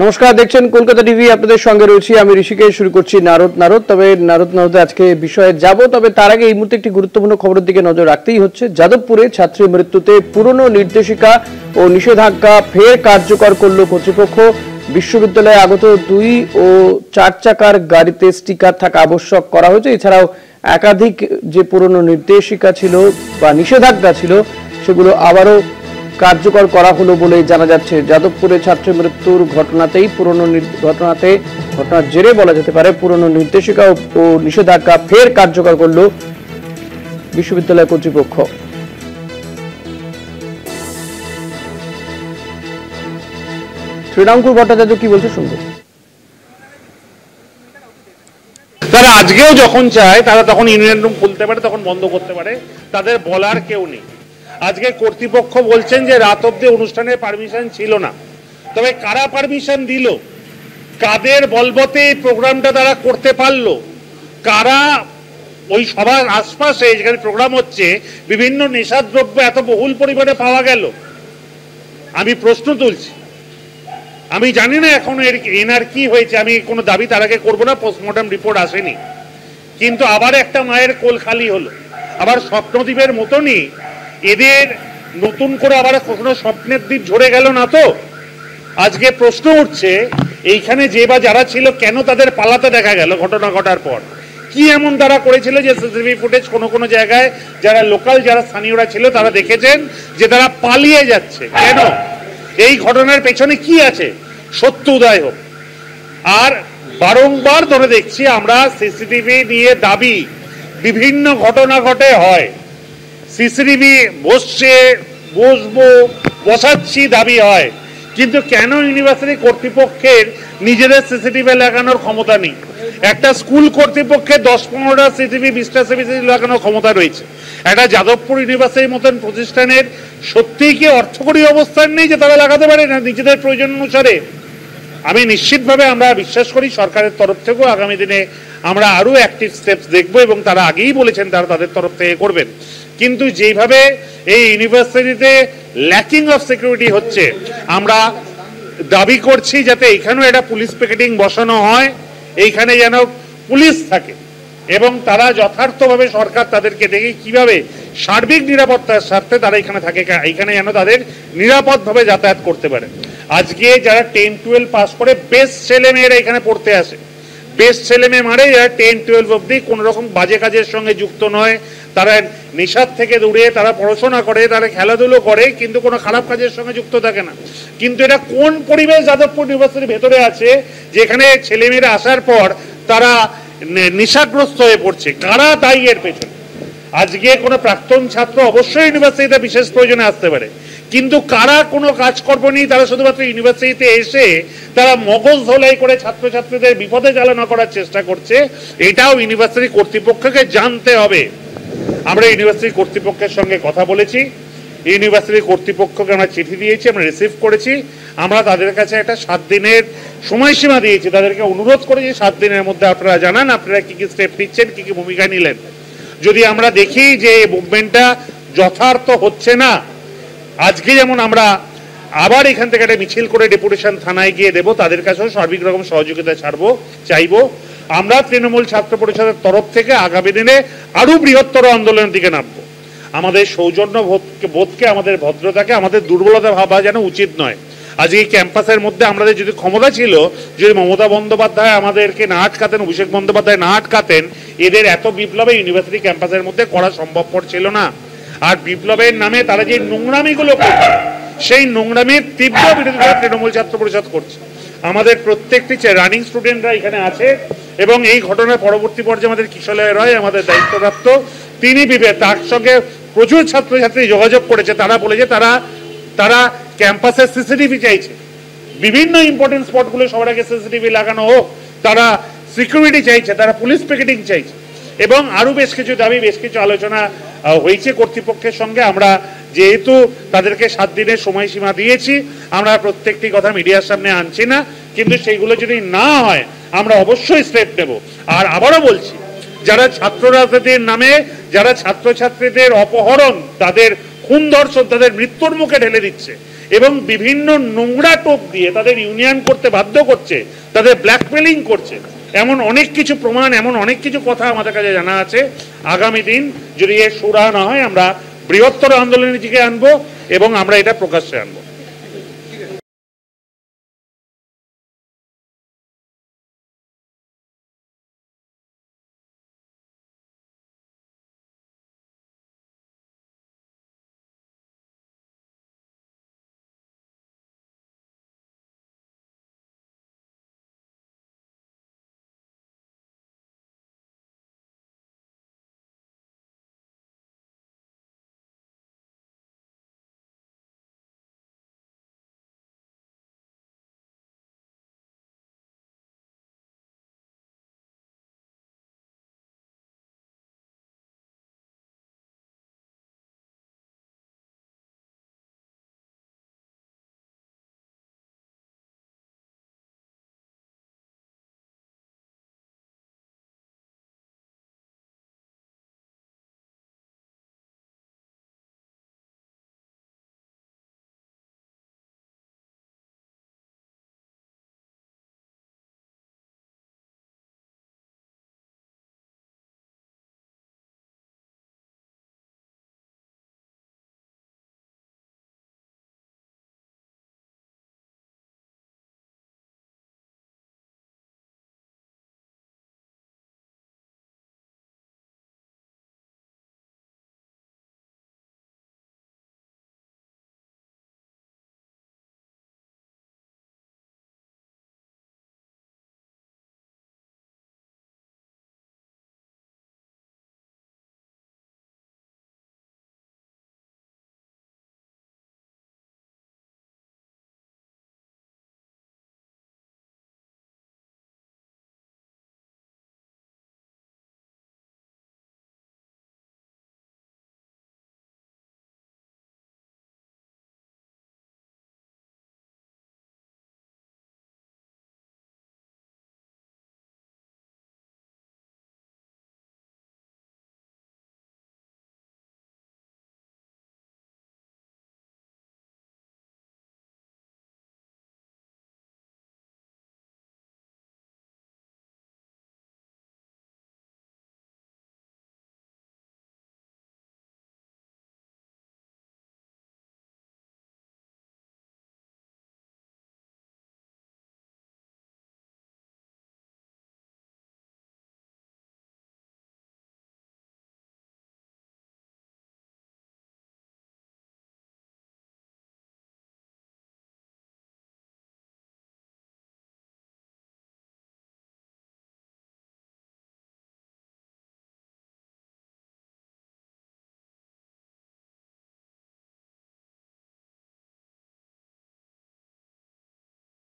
নমস্কার, দেখছেন কলকাতা টিভি। আপনাদের সঙ্গে রয়েছি আমি ঋষিকেশ। শুরু করছি নারদ। তবে নারদে আজকে বিষয়ে যাব, তবে তার আগে এই মুহূর্তে একটি গুরুত্বপূর্ণ খবরের দিকে নজর রাখতেই হচ্ছে। যাদবপুরে ছাত্রীর মৃত্যুতে পুরনো নির্দেশিকা ও নিষেধাজ্ঞা ফের কার্যকর করল কর্তৃপক্ষ। বিশ্ববিদ্যালয়ে আগত 2 ও 4 চাকার গাড়িতে স্টিকার থাকা আবশ্যক করা হয়েছে। এছাড়াও একাধিক যে পুরনো নির্দেশিকা ছিল বা নিষেধাজ্ঞা ছিল সেগুলো আবারও কার্যকর করা হলো বলে জানা যাচ্ছে। যাদবপুরে ছাত্রের মৃত্যুর ঘটনার জেরে বলা যেতে পারে পুরনো নির্দেশিকা ও নিষেধাজ্ঞা ফের কার্যকর করলো বিশ্ববিদ্যালয় কর্তৃপক্ষ। শ্রীরামপুর ভট্টাচার্য কি বলছে শুনবো। তারা আজকেও যখন চায় তারা তখন ইউনিয়ন রুম খুলতে পারে, তখন বন্ধ করতে পারে, তাদের বলার কেউ নেই। আজকে কর্তৃপক্ষ বলছেন যে রাত অব্দি অনুষ্ঠানের পারমিশন ছিল না। তবে কারা পারমিশন দিল, কাদের বলবতে এই প্রোগ্রামটা তারা করতে পারলো, কারা ওই সবার আশপাশে যেখানে প্রোগ্রাম হচ্ছে বিভিন্ন নেশাদ্রব্য এত বহুল পরিমাণে পাওয়া গেল, আমি প্রশ্ন তুলছি। আমি জানি না এখন এনার কি হয়েছে, আমি কোনো দাবি তার আগে করবো না, পোস্টমর্টম রিপোর্ট আসেনি। কিন্তু আবার একটা মায়ের কোল খালি হলো, আবার স্বপ্নদ্বীপের মতনই এদের নতুন করে আবার কোনো স্বপ্নের দ্বীপ ঝরে গেল না তো? আজকে প্রশ্ন উঠছে এইখানে যে বা যারা ছিল কেন তাদের পালাতে দেখা গেল ঘটনা ঘটার পর? কি এমন তারা করেছিল যে সিসিটিভি ফুটেজ কোনো জায়গায় যারা লোকাল যারা স্থানীয়রা ছিল তারা দেখেছেন যে তারা পালিয়ে যাচ্ছে? কেন? এই ঘটনার পেছনে কি আছে? সত্য উদয় হোক। আর বারংবার ধরে দেখছি আমরা সিসিটিভি নিয়ে দাবি বিভিন্ন ঘটনা ঘটে হয়, সিসিটিভি বসাচ্ছি দাবি হয়, কিন্তু কেন ইউনিভার্সিটি কর্তৃপক্ষের নিজেদের সিসিটিভি লাগানোর ক্ষমতা নেই? একটা স্কুল কর্তৃপক্ষের 10-15টা সিসিটিভি 20টা সিসিটিভি লাগানোর ক্ষমতা রয়েছে। একটা যাদবপুর ইউনিভার্সিটির মতন প্রতিষ্ঠানের সত্যিই কি অর্থকরী অবস্থান নেই যে তারা লাগাতে পারে না নিজেদের প্রয়োজন অনুসারে? আমি নিশ্চিতভাবে আমরা বিশ্বাস করি সরকারের তরফ থেকেও আগামী দিনে আমরা আরো অ্যাক্টিভ স্টেপস দেখব, এবং তারা আগেই বলেছেন তারা তাদের তরফ থেকে করবেন। কিন্তু যেভাবে এই ইউনিভার্সিটিতে ল্যাকিং অফ সিকিউরিটি হচ্ছে, আমরা দাবি করছি যাতে এখানেও একটা পুলিশ পিকেটিং বসানো হয়, এইখানে যেন পুলিশ থাকে এবং তারা যথার্থভাবে সরকার তাদেরকে দেখে কিভাবে সার্বিক নিরাপত্তার স্বার্থে তারা এখানে থাকে, এখানে যেন তাদের নিরাপদভাবে যাতায়াত করতে পারে। আজকে যারা 10-12 পাস করে বেস্ট ছেলে মেয়েরা এখানে পড়তে আসে, বেস্ট ছেলে মেয়ে মানে যারা 10-12 অব্দি কোনো রকম বাজে কাজের সঙ্গে যুক্ত নয়, তারা নেশার থেকে দূরে তারা পড়াশোনা করে, তারা খেলাধুলো করে, কিন্তু কোনো খারাপ কাজের সঙ্গে যুক্ত থাকে না। কিন্তু এটা কোন পরিবেশ যাদবপুর ইউনিভার্সিটির ভেতরে আছে যেখানে ছেলেমেয়েরা আসার পর তারা নেশাগ্রস্ত হয়ে পড়ছে? কারা দায়ী এর পেছনে? আজকে কোনো প্রাক্তন ছাত্র অবশ্যই ইউনিভার্সিটিতে বিশেষ প্রয়োজনে আসতে পারে, কিন্তু কারা কোনো কাজকর্ম নেই, তারা শুধুমাত্র ইউনিভার্সিটিতে এসে তারা মগজ ধোলাই করে ছাত্রছাত্রীদের বিপদে চালনা করার চেষ্টা করছে, এটাও ইউনিভার্সিটি কর্তৃপক্ষকে জানতে হবে। আমরা ইউনিভার্সিটি কর্তৃপক্ষের সঙ্গে কথা বলেছি, ইউনিভার্সিটি কর্তৃপক্ষকে আমরা চিঠি দিয়েছি, আমরা রিসিভ করেছি। আমরা তাদের কাছে একটা 7 দিনের সময়সীমা দিয়েছি, তাদেরকে অনুরোধ করেছি 7 দিনের মধ্যে আপনারা জানান আপনারা কি কি স্টেপ নিচ্ছেন, কি কি ভূমিকা নিলেন। যদি আমরা দেখি যে এই মুভমেন্টটা যথার্থ হচ্ছে না, আজকে যেমন আমরা আবার এখান থেকে একটা মিছিল করে ডেপুটেশন থানায় গিয়ে দেব, তাদের কাছেও সার্বিক রকম সহযোগিতা চাইবো। আমরা তৃণমূল ছাত্র পরিষদের তরফ থেকে আগামী দিনে আরো বৃহত্তর আন্দোলনের দিকে নামবো। আমাদের সৌজন্য বোধকে, আমাদের ভদ্রতাকে, আমাদের দুর্বলতা ভাবা যেন উচিত নয়। আজকে এই ক্যাম্পাসের মধ্যে আমাদের যদি ক্ষমতা ছিল, যদি মমতা বন্দ্যোপাধ্যায় আমাদেরকে না আটকাতেন, অভিষেক বন্দ্যোপাধ্যায় না আটকাতেন, এদের এত বিপ্লবে ইউনিভার্সিটি ক্যাম্পাসের মধ্যে করা সম্ভবপর ছিল না। আর বিপ্লবের নামে তারা যে নোংরামিগুলো করছে, সেই নোংরামির তীব্র বিরোধিতা তৃণমূল ছাত্র পরিষদ করছে। আমাদের প্রত্যেকটি রানিং স্টুডেন্টরা এখানে আছে, এবং এই ঘটনার পরবর্তী পর্যায়ে আমাদের কিশোরয় রায় আমাদের দায়িত্বপ্রাপ্ত, তিনি তার সঙ্গে প্রচুর ছাত্রছাত্রী যোগাযোগ করেছে। তারা বলেছে তারা ক্যাম্পাসের সিসিটিভি চাইছে, বিভিন্ন ইম্পর্টেন্ট স্পটগুলো সবার আগে সিসিটিভি লাগানো হোক, তারা সিকিউরিটি চাইছে, তারা পুলিশ পিকেটিং চাইছে, এবং আরো বেশ কিছু দাবি, বেশ কিছু আলোচনা হয়েছে কর্তৃপক্ষের সঙ্গে। আমরা যেহেতু তাদেরকে 7 দিনের সময়সীমা দিয়েছি, আমরা প্রত্যেকটি কথা মিডিয়ার সামনে আনছি না, কিন্তু সেইগুলো যদি না হয় আমরা অবশ্যই স্টেপ নেব। আর আবারও বলছি, যারা ছাত্র রাজনীতির নামে, যারা ছাত্রছাত্রীদের অপহরণ, তাদের খুন ধর্ষণ, তাদের মৃত্যুর মুখে ঢেলে দিচ্ছে, এবং বিভিন্ন নোংরা টোপ দিয়ে তাদের ইউনিয়ন করতে বাধ্য করছে, তাদের ব্ল্যাকমেলিং করছে, এমন অনেক কিছু প্রমাণ, এমন অনেক কিছু কথা আমাদের কাছে জানা আছে। আগামী দিন যদি এর সুরাহা না হয় আমরা বৃহত্তর আন্দোলনের দিকে আনবো এবং আমরা এটা প্রকাশ্যে আনবো।